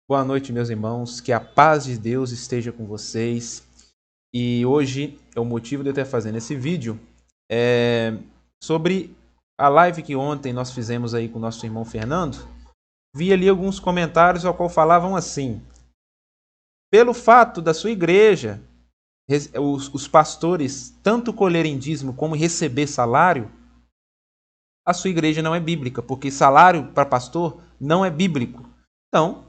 Boa noite, meus irmãos. Que a paz de Deus esteja com vocês. E hoje é o motivo de eu estar fazendo esse vídeo sobre a live que ontem nós fizemos aí com o nosso irmão Fernando. Vi ali alguns comentários ao qual falavam assim: pelo fato da sua igreja, os pastores tanto colherem dízimo como receber salário, a sua igreja não é bíblica, porque salário para pastor não é bíblico. Então,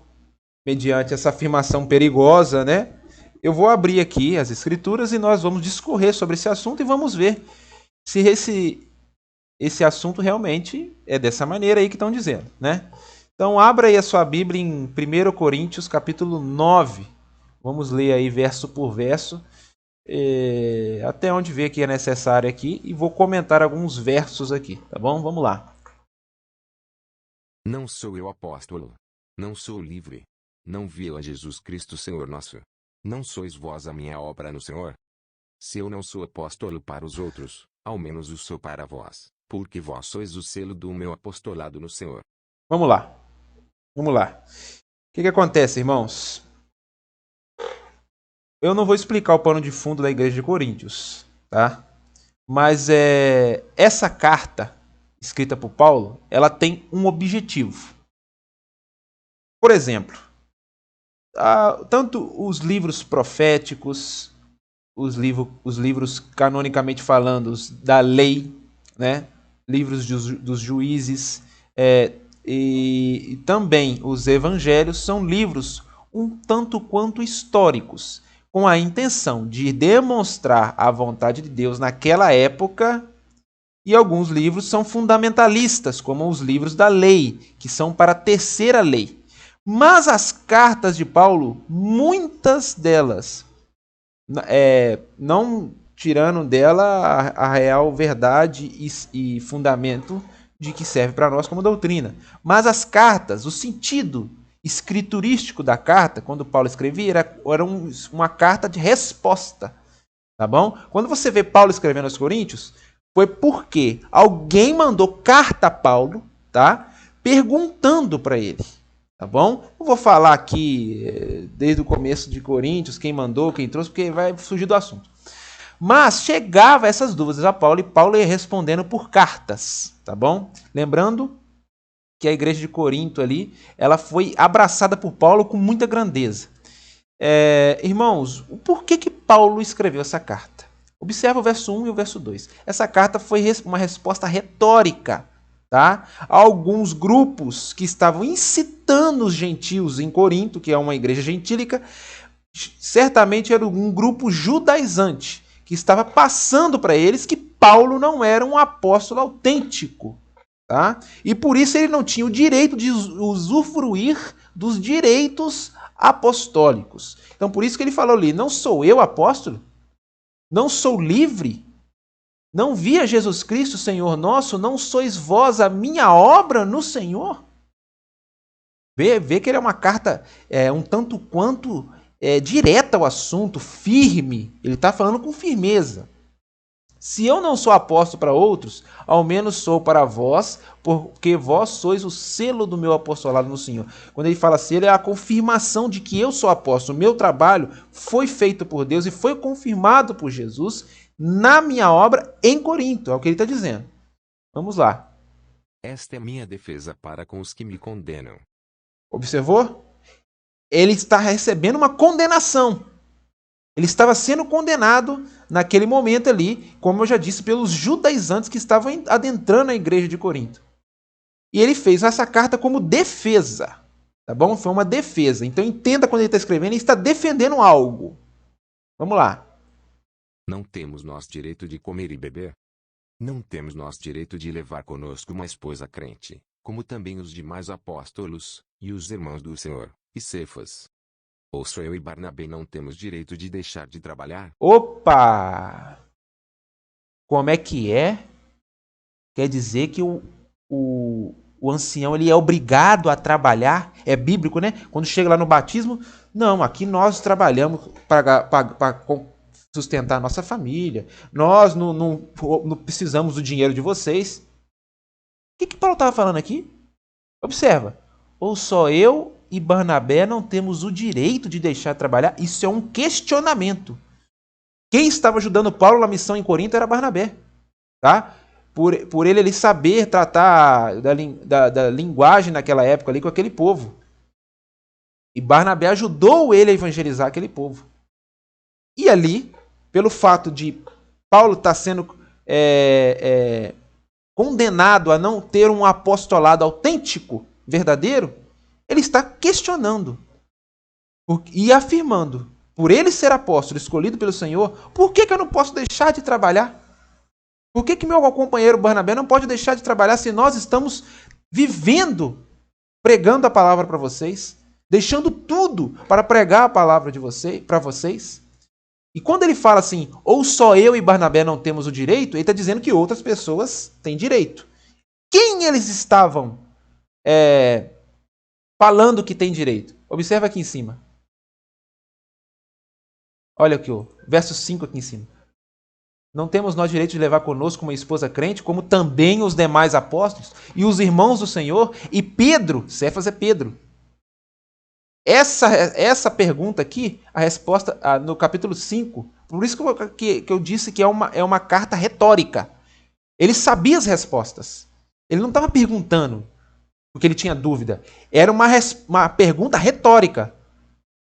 mediante essa afirmação perigosa, né? Eu vou abrir aqui as escrituras e nós vamos discorrer sobre esse assunto e vamos ver se esse assunto realmente é dessa maneira aí que estão dizendo, né? Então abra aí a sua Bíblia em 1 Coríntios capítulo 9. Vamos ler aí verso por verso, até onde ver que é necessário aqui, e vou comentar alguns versos aqui, tá bom? Vamos lá. Não sou eu apóstolo. Não sou livre. Não vi eu a Jesus Cristo Senhor nosso. Não sois vós a minha obra no Senhor? Se eu não sou apóstolo para os outros, ao menos o sou para vós, porque vós sois o selo do meu apostolado no Senhor. Vamos lá. Vamos lá. O que acontece, irmãos? Eu não vou explicar o pano de fundo da igreja de Coríntios, tá? Mas essa carta escrita por Paulo, ela tem um objetivo. Por exemplo, tanto os livros proféticos, os livros canonicamente falando da lei, né? Livros dos juízes, e também os evangelhos são livros um tanto quanto históricos, com a intenção de demonstrar a vontade de Deus naquela época. E alguns livros são fundamentalistas, como os livros da lei, que são para a terceira lei. Mas as cartas de Paulo, muitas delas, não tirando dela a real verdade e fundamento de que serve para nós como doutrina. Mas as cartas, o sentido escriturístico da carta, quando Paulo escrevia, era uma carta de resposta. Tá bom? Quando você vê Paulo escrevendo aos Coríntios, foi porque alguém mandou carta a Paulo, tá? Perguntando para ele, tá bom? Não vou falar aqui desde o começo de Coríntios, quem mandou, quem trouxe, porque vai fugir do assunto. Mas chegava essas dúvidas a Paulo e Paulo ia respondendo por cartas, tá bom? Lembrando que a igreja de Corinto ali, ela foi abraçada por Paulo com muita grandeza. Irmãos, por que Paulo escreveu essa carta? Observa o verso 1 e o verso 2. Essa carta foi uma resposta retórica, tá? A alguns grupos que estavam incitando os gentios em Corinto, que é uma igreja gentílica, certamente era um grupo judaizante, que estava passando para eles que Paulo não era um apóstolo autêntico. Tá? E por isso ele não tinha o direito de usufruir dos direitos apostólicos. Então por isso que ele falou ali, não sou eu apóstolo? Não sou livre? Não via Jesus Cristo, Senhor nosso? Não sois vós a minha obra no Senhor? Vê que ele é uma carta um tanto quanto direta ao assunto, firme. Ele está falando com firmeza. Se eu não sou apóstolo para outros, ao menos sou para vós, porque vós sois o selo do meu apostolado no Senhor. Quando ele fala selo, é a confirmação de que eu sou apóstolo. O meu trabalho foi feito por Deus e foi confirmado por Jesus na minha obra em Corinto. É o que ele está dizendo. Vamos lá. Esta é minha defesa para com os que me condenam. Observou? Ele está recebendo uma condenação. Ele estava sendo condenado naquele momento ali, como eu já disse, pelos judaizantes que estavam adentrando a igreja de Corinto. E ele fez essa carta como defesa, tá bom? Foi uma defesa. Então entenda quando ele está escrevendo, ele está defendendo algo. Vamos lá. Não temos nós direito de comer e beber? Não temos nós direito de levar conosco uma esposa crente, como também os demais apóstolos, e os irmãos do Senhor, e Cefas? Ou só eu e Barnabé não temos direito de deixar de trabalhar? Opa! Como é que é? Quer dizer que o ancião ele é obrigado a trabalhar? É bíblico, né? Quando chega lá no batismo, não, aqui nós trabalhamos para sustentar a nossa família. Nós não precisamos do dinheiro de vocês. O que Paulo estava falando aqui? Observa. Ou só eu e Barnabé não temos o direito de deixar de trabalhar? Isso é um questionamento. Quem estava ajudando Paulo na missão em Corinto era Barnabé. Tá? Por ele saber tratar da linguagem naquela época ali com aquele povo. E Barnabé ajudou ele a evangelizar aquele povo. E ali, pelo fato de Paulo estar sendo condenado a não ter um apostolado autêntico, verdadeiro, ele está questionando e afirmando, por ele ser apóstolo, escolhido pelo Senhor, por que eu não posso deixar de trabalhar? Por que meu companheiro Barnabé não pode deixar de trabalhar se nós estamos vivendo, pregando a palavra para vocês, deixando tudo para pregar a palavra de vocês, para vocês? E quando ele fala assim, ou só eu e Barnabé não temos o direito, ele está dizendo que outras pessoas têm direito. Quem eles estavam falando que tem direito? Observa aqui em cima. Olha aqui, verso 5 aqui em cima. Não temos nós direito de levar conosco uma esposa crente, como também os demais apóstolos e os irmãos do Senhor, e Pedro, Cefas é Pedro. Essa pergunta aqui, a resposta no capítulo 5, por isso que eu disse que é uma carta retórica. Ele sabia as respostas. Ele não estava perguntando porque ele tinha dúvida. Era uma pergunta retórica.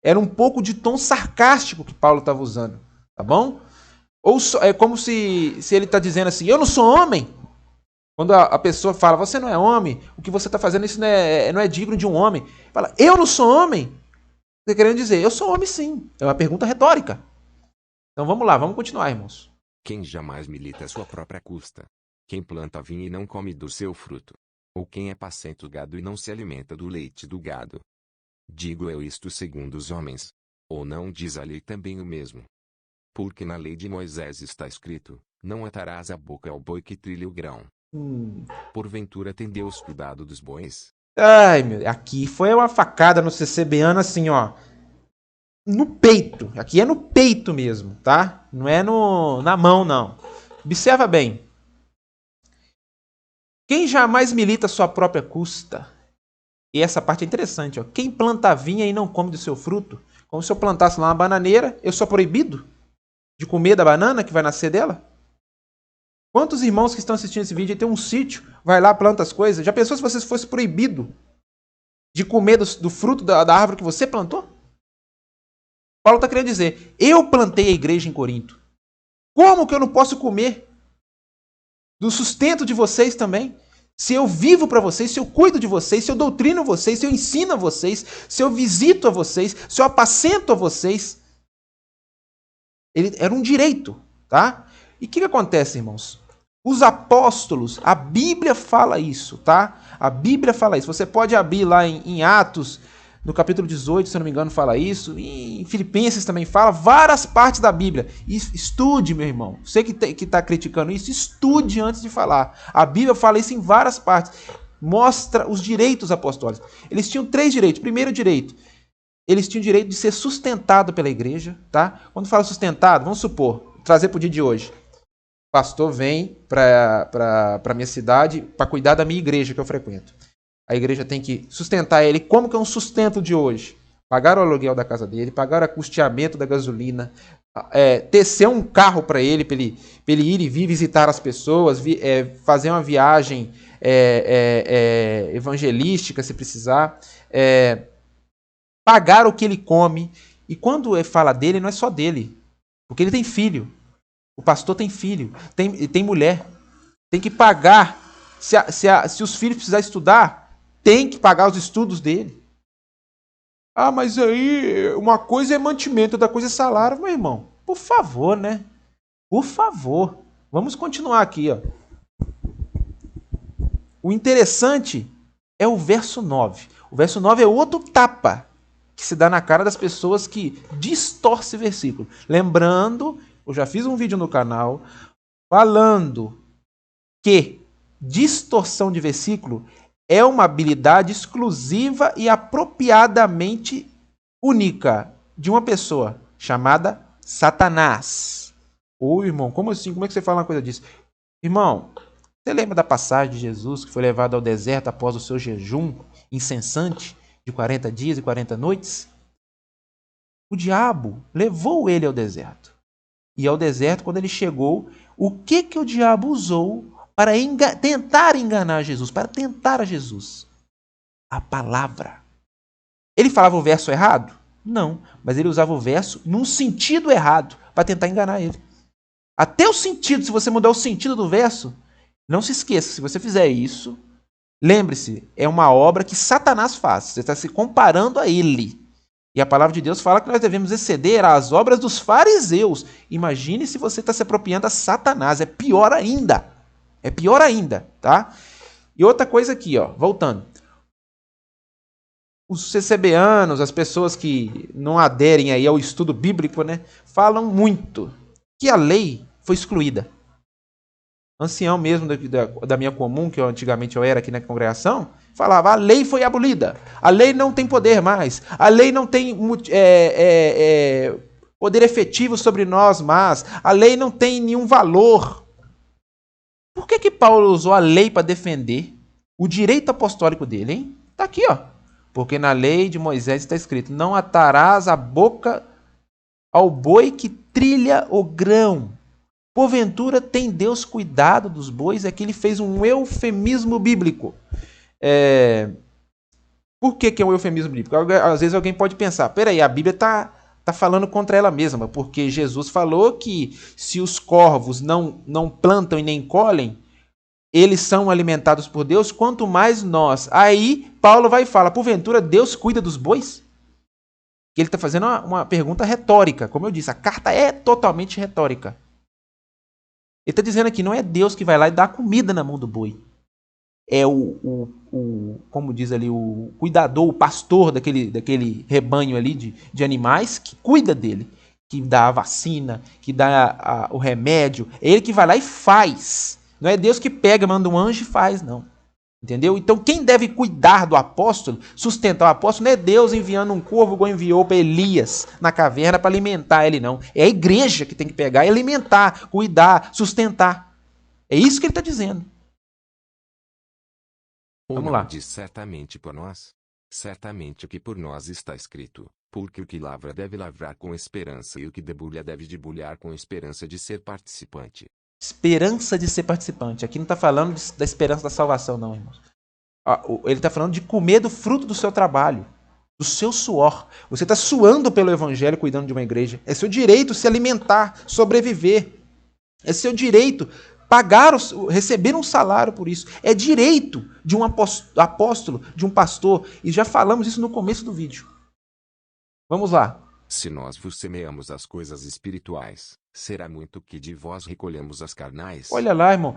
Era um pouco de tom sarcástico que Paulo estava usando. Tá bom? Ou é como se ele está dizendo assim, eu não sou homem. Quando a pessoa fala, você não é homem, o que você está fazendo isso não é digno de um homem. Fala, eu não sou homem. Você querendo dizer, eu sou homem sim. É uma pergunta retórica. Então vamos lá, vamos continuar, irmãos. Quem jamais milita à sua própria custa? Quem planta vinho e não come do seu fruto? Ou quem apacenta o gado e não se alimenta do leite do gado? Digo eu isto segundo os homens. Ou não diz a lei também o mesmo? Porque na lei de Moisés está escrito, não atarás a boca ao boi que trilha o grão. Porventura tem Deus cuidado dos bois? Ai, meu, aqui foi uma facada no CCBano assim, ó. No peito. Aqui é no peito mesmo, tá? Não é na mão, não. Observa bem. Quem jamais milita a sua própria custa? E essa parte é interessante, ó. Quem planta a vinha e não come do seu fruto? Como se eu plantasse lá uma bananeira, eu sou proibido de comer da banana que vai nascer dela? Quantos irmãos que estão assistindo esse vídeo e tem um sítio, vai lá, planta as coisas? Já pensou se você fosse proibido de comer do fruto da árvore que você plantou? Paulo está querendo dizer, eu plantei a igreja em Corinto. Como que eu não posso comer do sustento de vocês também? Se eu vivo para vocês, se eu cuido de vocês, se eu doutrino vocês, se eu ensino a vocês, se eu visito a vocês, se eu apacento a vocês. Era um direito, tá? E o que acontece, irmãos? Os apóstolos, a Bíblia fala isso, tá? A Bíblia fala isso. Você pode abrir lá em Atos, no capítulo 18, se eu não me engano, fala isso. Em Filipenses também fala. Várias partes da Bíblia. Estude, meu irmão. Você que está criticando isso, estude antes de falar. A Bíblia fala isso em várias partes. Mostra os direitos apostólicos. Eles tinham 3 direitos. Primeiro direito, eles tinham o direito de ser sustentado pela igreja, tá? Quando fala sustentado, vamos supor, trazer para o dia de hoje. O pastor vem para a minha cidade para cuidar da minha igreja que eu frequento. A igreja tem que sustentar ele. Como que é um sustento de hoje? Pagar o aluguel da casa dele, pagar o custeamento da gasolina, tecer um carro para ele ir e vir visitar as pessoas, fazer uma viagem evangelística, se precisar, pagar o que ele come. E quando fala dele, não é só dele, porque ele tem filho. O pastor tem filho, tem mulher, tem que pagar. Se os filhos precisarem estudar, tem que pagar os estudos dele. Ah, mas aí uma coisa é mantimento, outra coisa é salário, meu irmão. Por favor, né? Por favor. Vamos continuar aqui, ó. O interessante é o verso 9. O verso 9 é outro tapa que se dá na cara das pessoas que distorcem versículo. Lembrando, eu já fiz um vídeo no canal falando que distorção de versículo é uma habilidade exclusiva e apropriadamente única de uma pessoa chamada Satanás. Ô, irmão, como assim? Como é que você fala uma coisa disso? Irmão, você lembra da passagem de Jesus que foi levado ao deserto após o seu jejum incessante? de 40 dias e 40 noites, o diabo levou ele ao deserto. E ao deserto, quando ele chegou, o que o diabo usou para tentar enganar Jesus, para tentar a Jesus? A palavra. Ele falava o verso errado? Não, mas ele usava o verso num sentido errado para tentar enganar ele. Até o sentido, se você mudar o sentido do verso, não se esqueça, se você fizer isso, lembre-se, é uma obra que Satanás faz. Você está se comparando a ele. E a palavra de Deus fala que nós devemos exceder às obras dos fariseus. Imagine se você está se apropriando a Satanás. É pior ainda. É pior ainda, tá? E outra coisa aqui, ó, voltando. Os CCBanos, as pessoas que não aderem aí ao estudo bíblico, né, falam muito que a lei foi excluída. Ancião mesmo da minha comum, que antigamente eu era aqui na congregação, falava, a lei foi abolida, a lei não tem poder mais, a lei não tem poder efetivo sobre nós mais, a lei não tem nenhum valor. Por que Paulo usou a lei para defender o direito apostólico dele, hein? Está aqui, ó. Porque na lei de Moisés está escrito, não atarás a boca ao boi que trilha o grão. Porventura tem Deus cuidado dos bois? É que ele fez um eufemismo bíblico. Por que é um eufemismo bíblico? Às vezes alguém pode pensar, peraí, a Bíblia está falando contra ela mesma, porque Jesus falou que se os corvos não plantam e nem colhem, eles são alimentados por Deus, quanto mais nós. Aí Paulo vai e fala, porventura Deus cuida dos bois? Ele está fazendo uma pergunta retórica. Como eu disse, a carta é totalmente retórica. Ele está dizendo aqui, não é Deus que vai lá e dá comida na mão do boi. É como diz ali, o cuidador, o pastor daquele rebanho ali de animais que cuida dele, que dá a vacina, que dá o remédio. É ele que vai lá e faz. Não é Deus que pega, manda um anjo e faz, não. Entendeu? Então quem deve cuidar do apóstolo, sustentar o apóstolo, não é Deus enviando um corvo igual enviou para Elias na caverna para alimentar ele, não. É a igreja que tem que pegar e alimentar, cuidar, sustentar. É isso que ele está dizendo. Vamos lá. Diz certamente por nós. Certamente o que por nós está escrito. Porque o que lavra deve lavrar com esperança e o que debulha deve debulhar com esperança de ser participante. Esperança de ser participante. Aqui não está falando da esperança da salvação, não, irmãos. Ele está falando de comer do fruto do seu trabalho, do seu suor. Você está suando pelo evangelho cuidando de uma igreja. É seu direito se alimentar, sobreviver. É seu direito receber um salário por isso. É direito de um apóstolo, de um pastor. E já falamos isso no começo do vídeo. Vamos lá. Se nós vos semeamos as coisas espirituais, será muito que de vós recolhemos as carnais. Olha lá, irmão.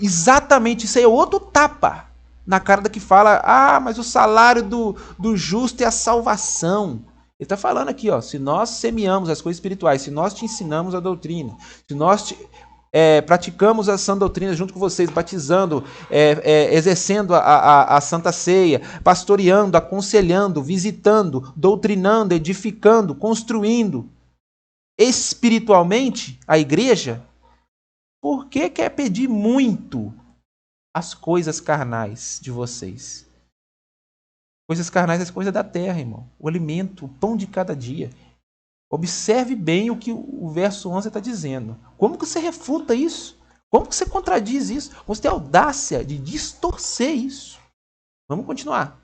Exatamente isso aí é outro tapa na cara da que fala, mas o salário do justo é a salvação. Ele está falando aqui, ó, se nós semeamos as coisas espirituais, se nós te ensinamos a doutrina, se nós praticamos a sã doutrina junto com vocês, batizando, exercendo a Santa Ceia, pastoreando, aconselhando, visitando, doutrinando, edificando, construindo espiritualmente a igreja, por que quer pedir muito as coisas carnais de vocês? Coisas carnais é coisa da terra, irmão. O alimento, o pão de cada dia. Observe bem o que o verso 11 está dizendo. Como que você refuta isso? Como que você contradiz isso? Você tem a audácia de distorcer isso. Vamos continuar.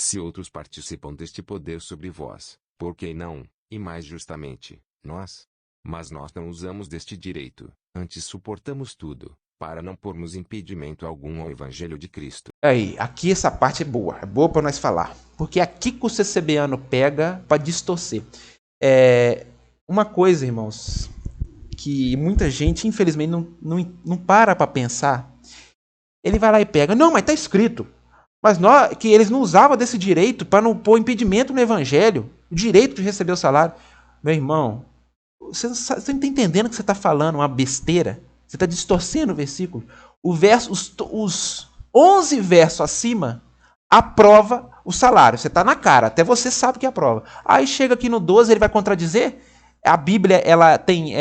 Se outros participam deste poder sobre vós, por que não, e mais justamente, nós? Mas nós não usamos deste direito, antes suportamos tudo, para não pormos impedimento algum ao evangelho de Cristo. Aí, aqui essa parte é boa para nós falar. Porque é aqui que o CCBano pega para distorcer. Uma coisa, irmãos, que muita gente, infelizmente, não para pensar. Ele vai lá e pega. Não, mas está escrito. Mas que eles não usavam desse direito para não pôr impedimento no evangelho. O direito de receber o salário. Meu irmão, você não está entendendo que você está falando uma besteira? Você está distorcendo o versículo. Os 11 versos acima aprova o salário. Você está na cara, até você sabe que aprova. Aí chega aqui no 12, ele vai contradizer? A Bíblia ela tem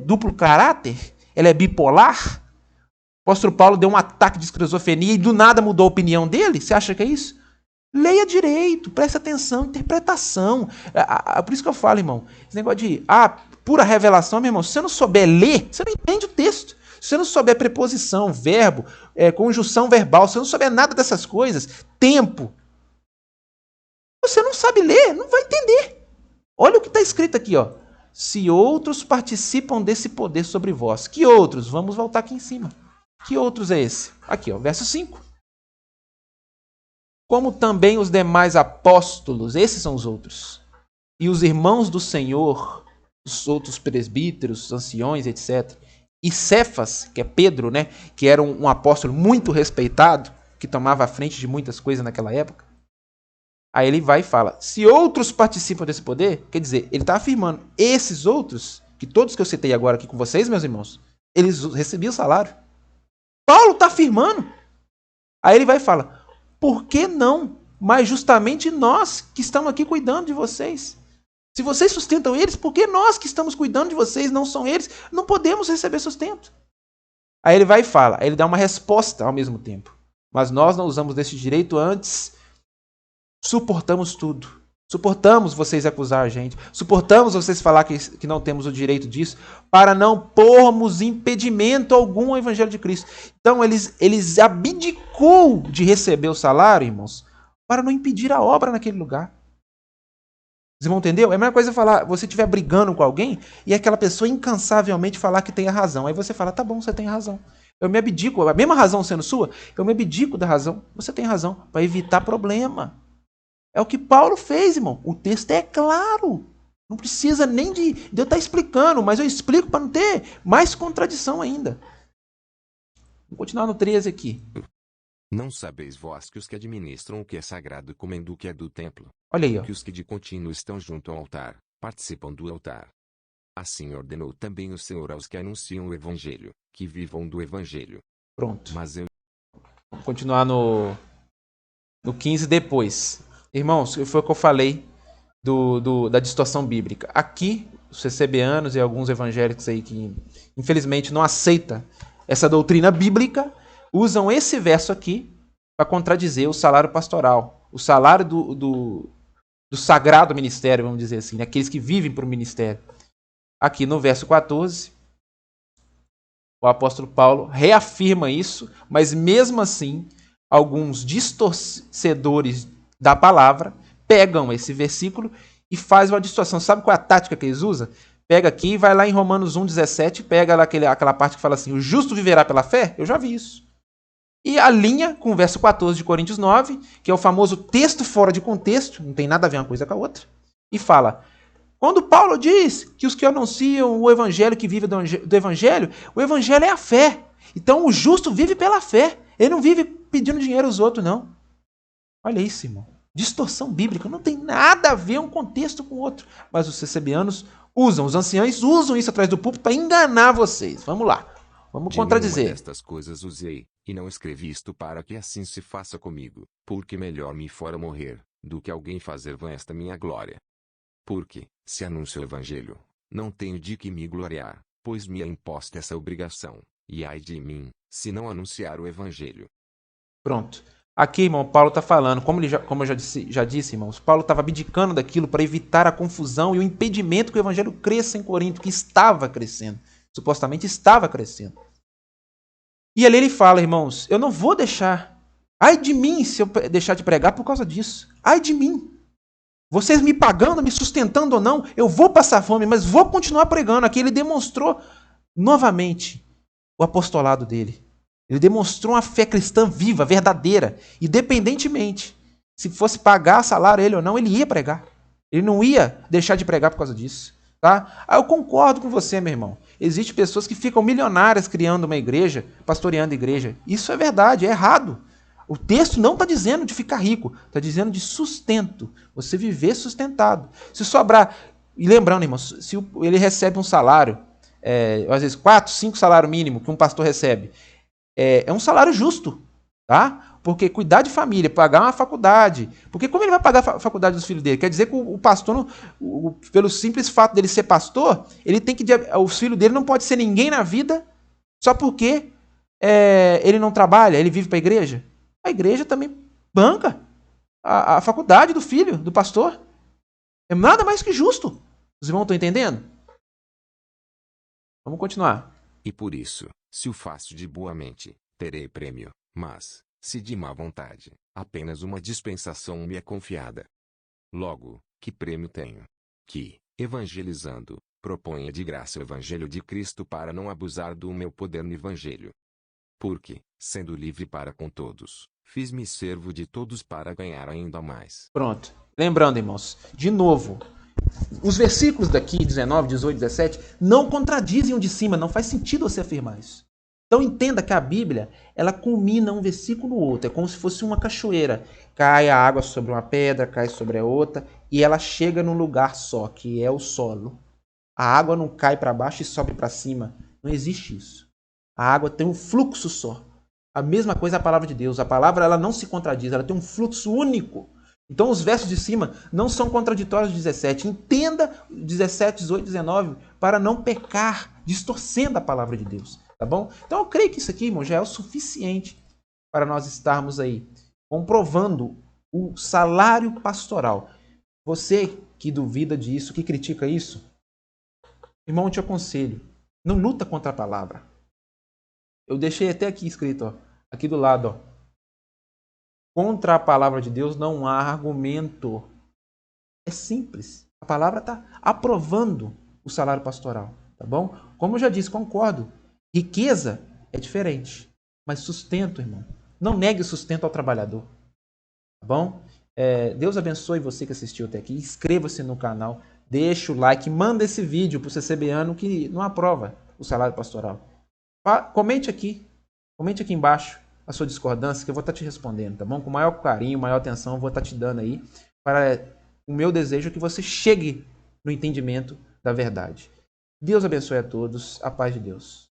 duplo caráter? Ela é bipolar? O apóstolo Paulo deu um ataque de esquizofrenia e do nada mudou a opinião dele? Você acha que é isso? Leia direito, preste atenção, interpretação. Por isso que eu falo, irmão, esse negócio de pura revelação, meu irmão, se você não souber ler, você não entende o texto. Se você não souber preposição, verbo, conjunção verbal, se você não souber nada dessas coisas, tempo, você não sabe ler, não vai entender. Olha o que está escrito aqui, ó. Se outros participam desse poder sobre vós. Que outros? Vamos voltar aqui em cima. Que outros é esse? Aqui, ó, verso 5. Como também os demais apóstolos, esses são os outros, e os irmãos do Senhor, os outros presbíteros, anciões, etc. E Cefas, que é Pedro, né, que era um apóstolo muito respeitado, que tomava a frente de muitas coisas naquela época. Aí ele vai e fala, se outros participam desse poder, quer dizer, ele está afirmando, esses outros, que todos que eu citei agora aqui com vocês, meus irmãos, eles recebiam salário. Paulo está afirmando. Aí ele vai e fala, por que não? Mas justamente nós que estamos aqui cuidando de vocês. Se vocês sustentam eles, por que nós que estamos cuidando de vocês, não são eles, não podemos receber sustento? Aí ele vai e fala, aí ele dá uma resposta ao mesmo tempo. Mas nós não usamos desse direito, antes suportamos tudo. Suportamos vocês acusar a gente. Suportamos vocês falar que não temos o direito disso, para não pormos impedimento algum ao Evangelho de Cristo. Então eles abdicou de receber o salário, irmãos, para não impedir a obra naquele lugar. Vocês vão entender? É a mesma coisa falar, você estiver brigando com alguém e aquela pessoa incansavelmente falar que tem a razão. Aí você fala, tá bom, você tem razão. Eu me abdico, a mesma razão sendo sua, eu me abdico da razão. Você tem razão, para evitar problema. É o que Paulo fez, irmão. O texto é claro. Não precisa nem de eu estar explicando, mas eu explico para não ter mais contradição ainda. Vou continuar no 13 aqui. Não sabeis vós que os que administram o que é sagrado comem do que é do templo? Olha aí, ó. Que os que de contínuo estão junto ao altar, participam do altar. Assim ordenou também o Senhor aos que anunciam o Evangelho, que vivam do Evangelho. Pronto. Mas eu... Vamos continuar no 15 depois. Irmãos, foi o que eu falei da distorção bíblica. Aqui, os CCBanos e alguns evangélicos aí que infelizmente não aceitam essa doutrina bíblica, usam esse verso aqui para contradizer o salário pastoral, o salário do sagrado ministério, vamos dizer assim, né? Aqueles que vivem para o ministério. Aqui no verso 14, o apóstolo Paulo reafirma isso, mas mesmo assim, alguns distorcedores da palavra pegam esse versículo e fazem uma distorção. Sabe qual é a tática que eles usam? Pega aqui e vai lá em Romanos 1,17, pega lá aquela parte que fala assim, o justo viverá pela fé? Eu já vi isso. E alinha com o verso 14 de Coríntios 9, que é o famoso texto fora de contexto, não tem nada a ver uma coisa com a outra, e fala, quando Paulo diz que os que anunciam o evangelho, que vivem do evangelho, o evangelho é a fé. Então o justo vive pela fé, ele não vive pedindo dinheiro aos outros, não. Olha isso, irmão. Distorção bíblica, não tem nada a ver um contexto com o outro. Mas os CCBanos usam, os anciãos usam isso atrás do púlpito para enganar vocês. Vamos lá, vamos contradizer. Nenhuma destas coisas usei, e não escrevi isto para que assim se faça comigo, porque melhor me fora morrer, do que alguém fazer vã esta minha glória. Porque, se anuncio o evangelho, não tenho de que me gloriar, pois me é imposta essa obrigação, e ai de mim, se não anunciar o evangelho. Pronto. Aqui, irmão, Paulo está falando, como eu já disse, irmãos, Paulo estava abdicando daquilo para evitar a confusão e o impedimento que o evangelho cresça em Corinto, que estava crescendo, supostamente estava crescendo. E ali ele fala, irmãos, eu não vou deixar, ai de mim se eu deixar de pregar por causa disso, ai de mim. Vocês me pagando, me sustentando ou não, eu vou passar fome, mas vou continuar pregando. Aqui ele demonstrou novamente o apostolado dele. Ele demonstrou uma fé cristã viva, verdadeira, independentemente. Se fosse pagar salário ele ou não, ele ia pregar. Ele não ia deixar de pregar por causa disso. Tá? Eu concordo com você, meu irmão. Existem pessoas que ficam milionárias criando uma igreja, pastoreando igreja. Isso é verdade, é errado. O texto não está dizendo de ficar rico, está dizendo de sustento. Você viver sustentado. Se sobrar... E lembrando, irmão, se ele recebe um salário, às vezes 4, 5 salários mínimo que um pastor recebe, é um salário justo, tá? Porque cuidar de família, pagar uma faculdade. Porque como ele vai pagar a faculdade dos filhos dele? Quer dizer que o pastor, pelo simples fato dele ser pastor, ele tem que... Os filhos dele não pode ser ninguém na vida só porque ele não trabalha, ele vive para a igreja. A igreja também banca. a faculdade do filho, do pastor. É nada mais que justo. Os irmãos estão entendendo? Vamos continuar. E por isso, se o faço de boa mente, terei prêmio, mas, se de má vontade, apenas uma dispensação me é confiada. Logo, que prêmio tenho? Que, evangelizando, proponha de graça o evangelho de Cristo para não abusar do meu poder no evangelho. Porque, sendo livre para com todos, fiz-me servo de todos para ganhar ainda mais. Pronto. Lembrando, irmãos, de novo, os versículos daqui, 19, 18, 17, não contradizem o de cima, não faz sentido você afirmar isso. Então entenda que a Bíblia, ela culmina um versículo no outro, é como se fosse uma cachoeira. Cai a água sobre uma pedra, cai sobre a outra, e ela chega num lugar só, que é o solo. A água não cai para baixo e sobe para cima. Não existe isso. A água tem um fluxo só. A mesma coisa é a palavra de Deus. A palavra ela não se contradiz, ela tem um fluxo único. Então os versos de cima não são contraditórios de 17. Entenda 17, 18, 19 para não pecar distorcendo a palavra de Deus. Tá bom? Então eu creio que isso aqui, irmão, já é o suficiente para nós estarmos aí comprovando o salário pastoral. Você que duvida disso, que critica isso, irmão, eu te aconselho, não luta contra a palavra. Eu deixei até aqui escrito, ó, aqui do lado, ó. Contra a palavra de Deus não há argumento. É simples. A palavra está aprovando o salário pastoral, tá bom? Como eu já disse, concordo. Riqueza é diferente, mas sustento, irmão. Não negue o sustento ao trabalhador, tá bom? Deus abençoe você que assistiu até aqui. Inscreva-se no canal, deixa o like, manda esse vídeo para o CCBano que não aprova o salário pastoral. Comente aqui embaixo a sua discordância que eu vou estar te respondendo, tá bom? Com maior carinho, maior atenção, eu vou estar te dando aí para o meu desejo é que você chegue no entendimento da verdade. Deus abençoe a todos, a paz de Deus.